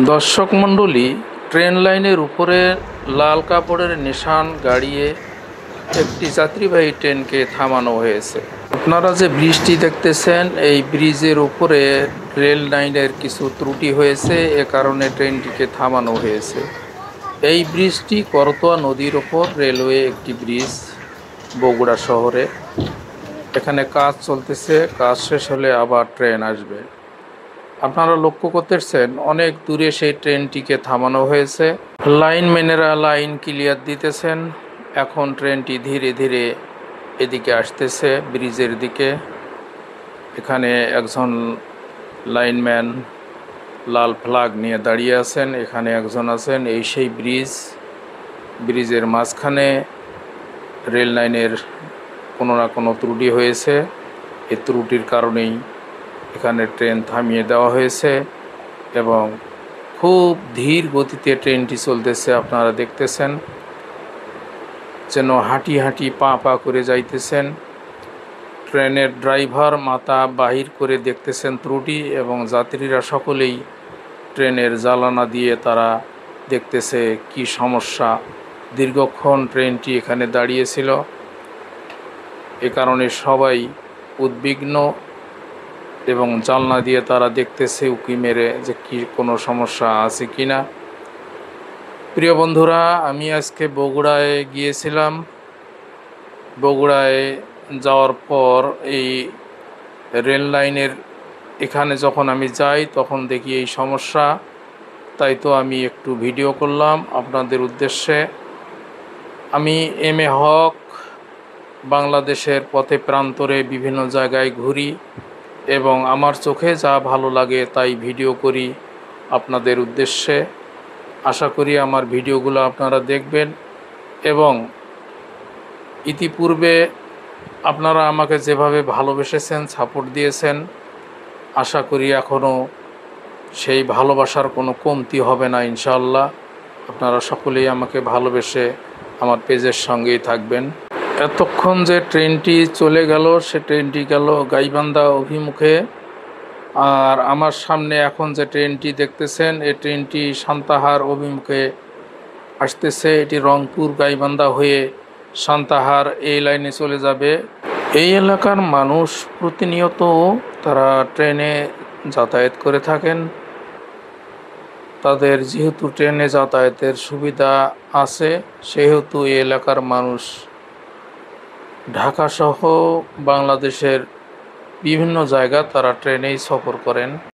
দর্শক মণ্ডলী, ট্রেন লাইনের উপরে লাল কাপড়ের নিশান গাড়িয়ে একটি যাত্রীবাহী ট্রেনকে থামানো হয়েছে। আপনারা যে ব্রিজটি দেখতেছেন, এই ব্রিজের উপরে রেল লাইনের কিছু ত্রুটি হয়েছে, এ কারণে ট্রেনটিকে থামানো হয়েছে। এই ব্রিজটি করতোয়া নদীর ওপর রেলওয়ে একটি ব্রিজ, বগুড়া শহরে। এখানে কাজ চলতেছে, কাজ শেষ হলে আবার ট্রেন আসবে। আপনারা লক্ষ্য করতেছেন অনেক দূরে সেই ট্রেনটিকে থামানো হয়েছে। লাইনম্যানেরা লাইন ক্লিয়ার দিতেছেন। এখন ট্রেনটি ধীরে ধীরে এদিকে আসতেছে, ব্রিজের দিকে। এখানে একজন লাইনম্যান লাল ফ্ল্যাগ নিয়ে দাঁড়িয়ে আছেন, এখানে একজন আছেন। এই সেই ব্রিজের মাঝখানে রেল লাইনের কোনো না কোনো ত্রুটি হয়েছে। এই ত্রুটির কারণেই এখানে ট্রেন থামিয়ে দেওয়া হয়েছে এবং খুব ধীর গতিতে ট্রেনটি চলতেছে। আপনারা দেখতেছেন যেন হাঁটি হাঁটি পা পা করে যাইতেছেন। ট্রেনের ড্রাইভার মাথা বাহির করে দেখতেছেন ত্রুটি, এবং যাত্রীরা সকলেই ট্রেনের জ্বালানা দিয়ে তারা দেখতেছে কি সমস্যা। দীর্ঘক্ষণ ট্রেনটি এখানে দাঁড়িয়েছিল, এ কারণে সবাই উদ্বিগ্ন এবং জানলা দিয়ে তারা দেখতেছে উঁকি মেরে যে কি কোনো সমস্যা আছে কি না। প্রিয় বন্ধুরা, আমি আজকে বগুড়ায় গিয়েছিলাম। বগুড়ায় যাওয়ার পর এই রেল লাইনের এখানে যখন আমি যাই তখন দেখি এই সমস্যা। তাই তো আমি একটু ভিডিও করলাম আপনাদের উদ্দেশ্যে। আমি এম.এ. হক, বাংলাদেশের পথে প্রান্তরে বিভিন্ন জায়গায় ঘুরি এবং আমার চোখে যা ভালো লাগে তাই ভিডিও করি আপনাদের উদ্দেশ্যে। আশা করি আমার ভিডিওগুলো আপনারা দেখবেন এবং ইতিপূর্বে আপনারা আমাকে যেভাবে ভালোবেসেছেন, সাপোর্ট দিয়েছেন, আশা করি এখনও সেই ভালোবাসার কোনো কমতি হবে না ইনশাআল্লাহ। আপনারা সকলেই আমাকে ভালোবেসে আমার পেজের সঙ্গেই থাকবেন। এতক্ষণ যে ট্রেনটি চলে গেল, সে ট্রেনটি গেল গাইবান্ধা অভিমুখে। আর আমার সামনে এখন যে ট্রেনটি দেখতেছেন, এই ট্রেনটি সান্তাহার অভিমুখে আসতেছে। এটি রংপুর গাইবান্ধা হয়ে সান্তাহার এই লাইনে চলে যাবে। এই এলাকার মানুষ প্রতিনিয়ত তারা ট্রেনে যাতায়াত করে থাকেন। তাদের যেহেতু ট্রেনে যাতায়াতের সুবিধা আছে, সেহেতু এই এলাকার মানুষ ঢাকাসহ বাংলাদেশের বিভিন্ন জায়গা তারা ট্রেনেই সফর করেন।